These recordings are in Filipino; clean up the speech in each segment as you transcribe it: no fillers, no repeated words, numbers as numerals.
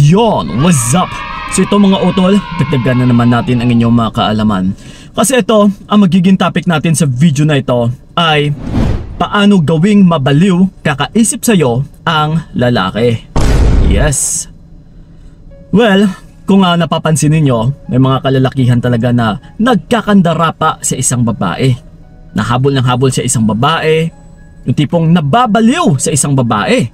Yon, what's up? So ito mga utol, dagdagan na naman natin ang inyong mga kaalaman. Kasi ito, ang magiging topic natin sa video na ito ay paano gawing mabaliw kakaisip sa'yo ang lalaki. Yes. Well, kung napapansin ninyo, may mga kalalakihan talaga na nagkakandara pa sa isang babae. Nahabol ng habol sa isang babae, yung tipong nababaliw sa isang babae.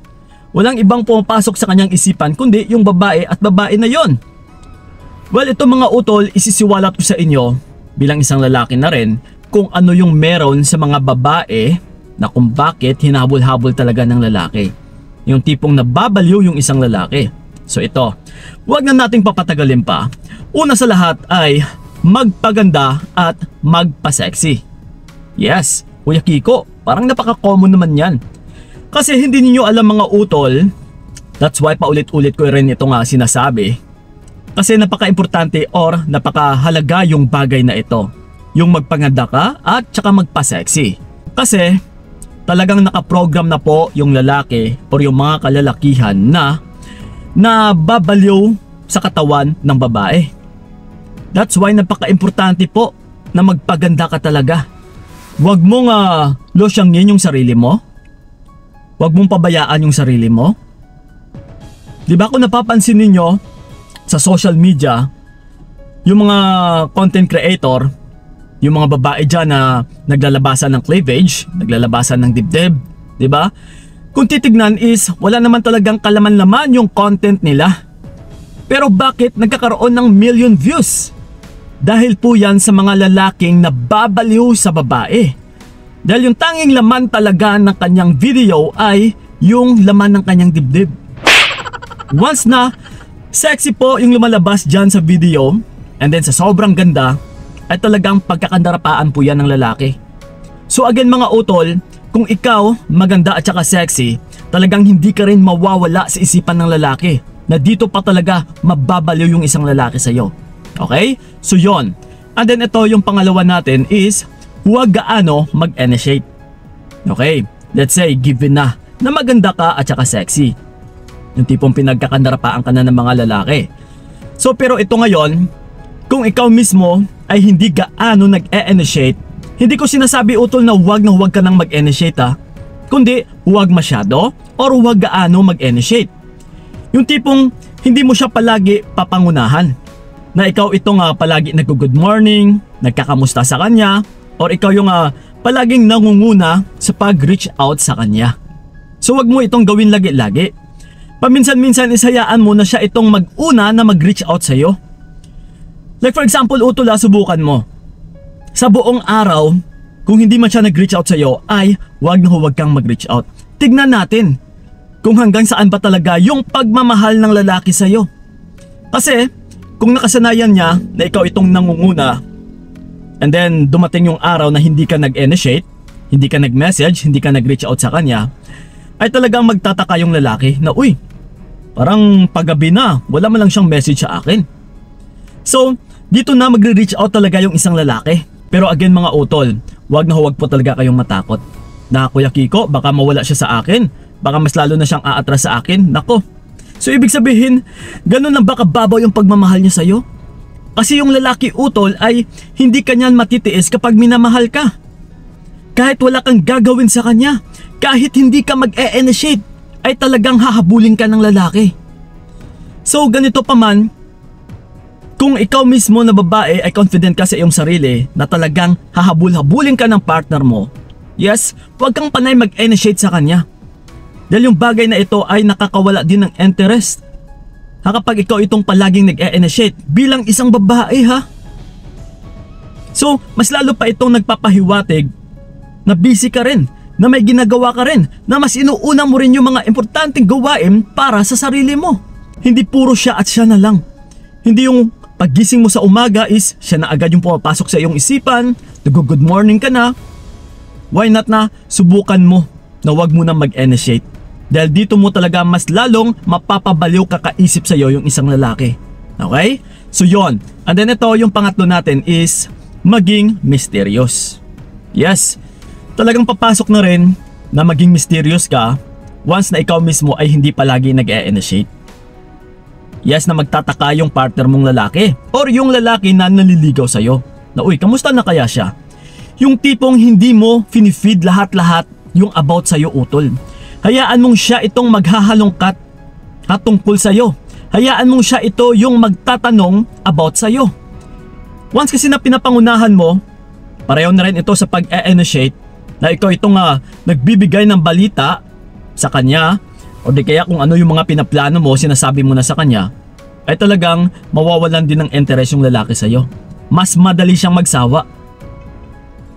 Walang ibang pumapasok sa kanyang isipan kundi yung babae at babae na yon. Well, ito mga utol, isisiwalat ko sa inyo bilang isang lalaki na rin kung ano yung meron sa mga babae na kung bakit hinabol-habol talaga ng lalaki. Yung tipong nababaliw yung isang lalaki. So ito, huwag na nating papatagalin pa. Una sa lahat ay magpaganda at magpa-sexy. Yes, Kuya Kiko, parang napaka-common naman yan. Kasi hindi niyo alam mga utol, that's why paulit-ulit ko rin ito nga sinasabi. Kasi napaka-importante or napakahalaga yung bagay na ito. Yung magpaganda ka at saka magpa-sexy. Kasi talagang nakaprogram na po yung lalaki or yung mga kalalakihan na babaliw sa katawan ng babae. That's why napaka-importante po na magpaganda ka talaga. Huwag mong losyangin yung sarili mo. Huwag mong pabayaan yung sarili mo. Diba kung napapansin ninyo sa social media, yung mga content creator, yung mga babae dyan na naglalabasan ng cleavage, naglalabasan ng dibdib, diba? Kung titignan is wala naman talagang kalaman-laman yung content nila. Pero bakit nagkakaroon ng million views? Dahil po yan sa mga lalaking nababaliw sa babae. Dahil yung tanging laman talaga ng kanyang video ay yung laman ng kanyang dibdib. Once na sexy po yung lumalabas dyan sa video, and then sa sobrang ganda, ay talagang pagkakandarapaan po yan ng lalaki. So again mga utol, kung ikaw maganda at saka sexy, talagang hindi ka rin mawawala sa isipan ng lalaki na dito pa talaga mababaliw yung isang lalaki sa'yo. Okay? So yon. And then ito yung pangalawa natin is huwag gaano mag-initiate. Okay? Let's say given na maganda ka at saka sexy. Yung tipong pinagkakandarapaan ka na ng mga lalaki. So pero ito ngayon, kung ikaw mismo ay hindi gaano nag-initiate, hindi ko sinasabi utol na huwag ka nang mag-initiate kundi huwag masyado or huwag gaano mag-initiate. Yung tipong hindi mo siya palagi papangunahan. Na ikaw itong palagi nag-good morning, nagkakamusta sa kanya, or ikaw yung palaging nangunguna sa pag-reach out sa kanya. So wag mo itong gawin lagi-lagi. Paminsan-minsan ishayaan mo na siya itong mag-una na mag-reach out sa'yo. Like for example, utol subukan mo. Sa buong araw, kung hindi man siya nag-reach out sa'yo, ay wag kang mag-reach out. Tignan natin kung hanggang saan ba talaga yung pagmamahal ng lalaki sa'yo. Kasi kung nakasanayan niya na ikaw itong nangunguna, and then dumating yung araw na hindi ka nag-initiate, hindi ka nag-message, hindi ka nag-reach out sa kanya, ay talagang magtataka yung lalaki na uy, parang paggabi na, wala man lang siyang message sa akin. So, dito na magre-reach out talaga yung isang lalaki. Pero again mga utol, huwag po talaga kayong matakot. Na Kuya Kiko, baka mawala siya sa akin, baka mas lalo na siyang aatras sa akin, nako. So ibig sabihin, ganun lang ba kababaw yung pagmamahal niya sa'yo? Kasi yung lalaki utol ay hindi kanyan matitiis kapag minamahal ka. Kahit wala kang gagawin sa kanya, kahit hindi ka mag-e-initiate, ay talagang hahabulin ka ng lalaki. So ganito pa man, kung ikaw mismo na babae ay confident ka sa iyong sarili na talagang hahabul-habulin ka ng partner mo, yes, huwag kang panay mag-initiate sa kanya. Dahil yung bagay na ito ay nakakawala din ng interest. Kapag ikaw itong palaging nag-e-initiate bilang isang babae So, mas lalo pa itong nagpapahiwatig na busy ka rin, na may ginagawa ka rin, na mas inuuna mo rin yung mga importanteng gawain para sa sarili mo. Hindi puro siya at siya na lang. Hindi yung paggising mo sa umaga is siya na agad yung pumapasok sa iyong isipan, nag-good morning ka na. Why not na subukan mo na wag mo na mag-initiate? Dahil dito mo talaga mas lalong mapapabaliw kakaisip sa'yo yung isang lalaki. Okay? So yon. And then ito, yung pangatlo natin is maging mysterious. Yes, talagang papasok na rin na maging mysterious ka once na ikaw mismo ay hindi palagi nag-e-initiate. Yes, na magtataka yung partner mong lalaki or yung lalaki na naliligaw sa'yo. Na uy, kamusta na kaya siya? Yung tipong hindi mo finifeed lahat-lahat yung about sa'yo, utol. Hayaan mong siya itong maghahalongkat tungkol sa'yo. Hayaan mong siya ito yung magtatanong about sa'yo. Once kasi na pinapangunahan mo, pareho na rin ito sa pag-e-initiate na ikaw itong nagbibigay ng balita sa kanya o di kaya kung ano yung mga pinaplano mo, sinasabi mo na sa kanya, ay talagang mawawalan din ng interest yung lalaki sa'yo. Mas madali siyang magsawa.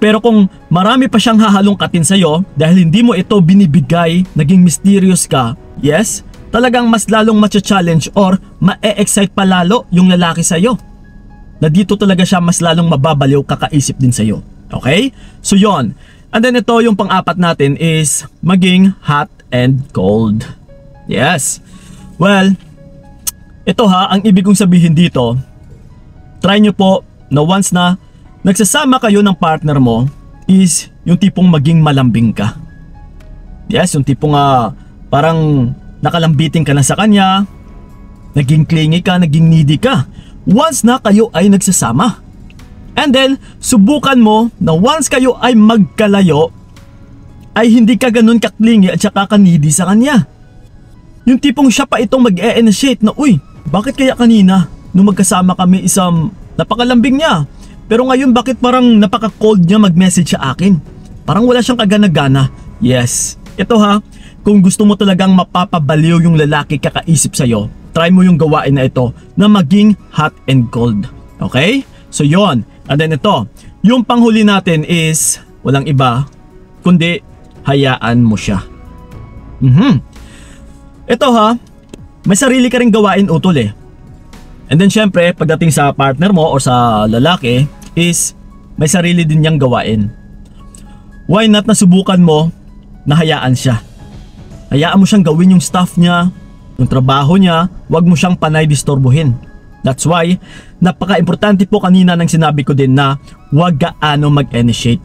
Pero kung marami pa siyang hahalongkatin sa'yo dahil hindi mo ito binibigay, naging mysterious ka, yes, talagang mas lalong matcha-challenge or ma-e-excite pa lalo yung lalaki sa'yo. Na dito talaga siya mas lalong mababaliw kakaisip din sa'yo. Okay? So yon. And then ito yung pang-apat natin is maging hot and cold. Yes. Well, ito ang ibig kong sabihin dito, try nyo po na once na nagsasama kayo ng partner mo is yung tipong maging malambing ka. Yes, yung tipong parang nakalambitin ka na sa kanya, naging clingy ka, naging needy ka. Once na kayo ay nagsasama. And then, subukan mo na once kayo ay magkalayo, ay hindi ka ganun kaklingi at saka ka-needy sa kanya. Yung tipong siya pa itong mag-e-initiate na, uy, bakit kaya kanina nung magkasama kami isang napakalambing niya? Pero ngayon bakit parang napaka-cold niya mag-message sa akin? Parang wala siyang kagana-gana. Yes, ito kung gusto mo talagang mapapabaliw yung lalaki kakaisip sa'yo, try mo yung gawain na ito na maging hot and cold. Okay? So yon. And then ito, yung panghuli natin is walang iba kundi hayaan mo siya. Ito may sarili ka ring gawain, utol eh. And then syempre, pagdating sa partner mo o sa lalaki is may sarili din niyang gawain. Why not nasubukan mo na hayaan siya? Hayaan mo siyang gawin yung stuff niya, yung trabaho niya, wag mo siyang panay disturbuhin. That's why, napaka-importante po kanina nang sinabi ko din na huwag gaano mag-initiate.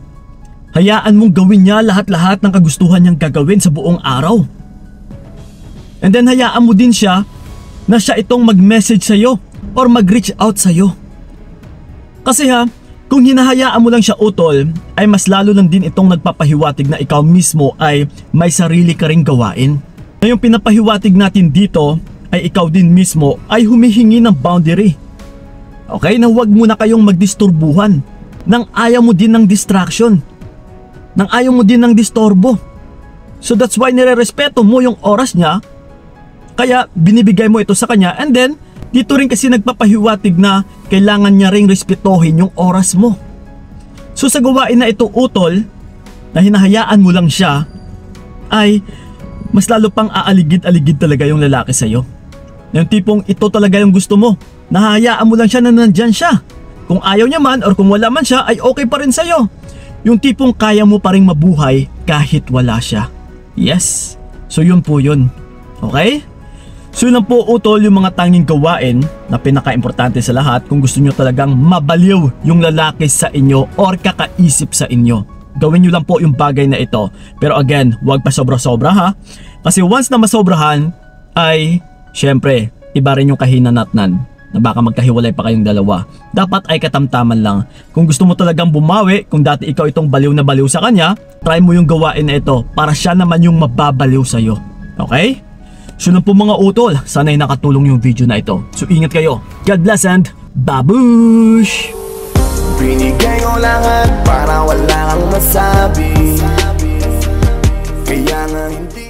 Hayaan mong gawin niya lahat-lahat ng kagustuhan niyang gagawin sa buong araw. And then hayaan mo din siya na siya itong mag-message sa'yo or mag-reach out sa'yo. Kasi kung hinahayaan mo lang siya, utol, ay mas lalo lang din itong nagpapahiwatig na ikaw mismo ay may sarili ka ring gawain. Na yung pinapahiwatig natin dito ay ikaw din mismo ay humihingi ng boundary. Okay, na huwag mo na kayong magdisturbuhan. Nang ayaw mo din ng distraction. Nang ayaw mo din ng distorbo. So that's why nire-respeto mo yung oras niya. Kaya binibigay mo ito sa kanya, and then dito rin kasi nagpapahiwatig na kailangan niya ring respetohin yung oras mo. So sa gawain na ito, utol, na hinahayaan mo lang siya, ay mas lalo pang aaligid-aligid talaga yung lalaki sa'yo. Yung tipong ito talaga yung gusto mo. Nahahayaan mo lang siya na nandyan siya. Kung ayaw niya man or kung wala man siya ay okay pa rin sa'yo. Yung tipong kaya mo pa rin mabuhay kahit wala siya. Yes. So yun po yun. Okay? So yun lang po, utol, yung mga tanging gawain na pinaka-importante sa lahat kung gusto nyo talagang mabaliw yung lalaki sa inyo or kakaisip sa inyo. Gawin nyo lang po yung bagay na ito. Pero again, huwag pa sobra-sobra Kasi once na masobrahan ay syempre, iba rin yung kahinanatnan na baka magkahiwalay pa kayong dalawa. Dapat ay katamtaman lang. Kung gusto mo talagang bumawi, kung dati ikaw itong baliw na baliw sa kanya, try mo yung gawain na ito para siya naman yung mababaliw sa'yo. Okay? So yun po mga utol, sana'y nakatulong yung video na ito. So ingat kayo. God bless and babush! Binigay ko lahat para wala kang masabi. Kaya nga hindi